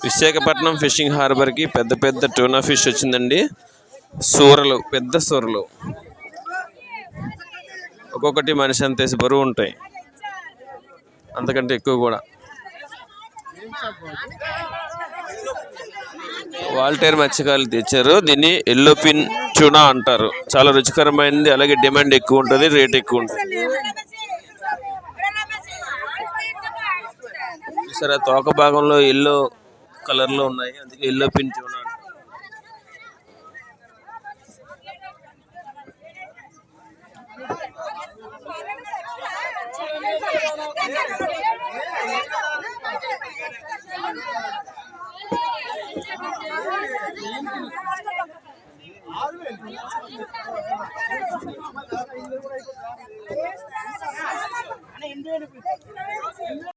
Visakhapatnam fishing harbour కి పెద్ద పెద్ద టూనా ఫిష్ వచ్చిందండి. సూరలు, పెద్ద సూరలు, ఒక్కొక్కటి మనిషి అంతేసి బరువు ఉంటాయి, అంతకంటే ఎక్కువ కూడా. వాల్టేర్ మత్స్యకారులు తెచ్చారు. దీన్ని ఎల్లో పిన్ ట్యూనా అంటారు. చాలా రుచికరమైనది, అలాగే డిమాండ్ ఎక్కువ ఉంటుంది, రేట్ ఎక్కువ ఉంటుంది. చూసారా, తోక భాగంలో ఎల్లో కలర్ లో ఉన్నాయి, అందుకే ఎల్లో పిన్ ట్యూనా అంటారు.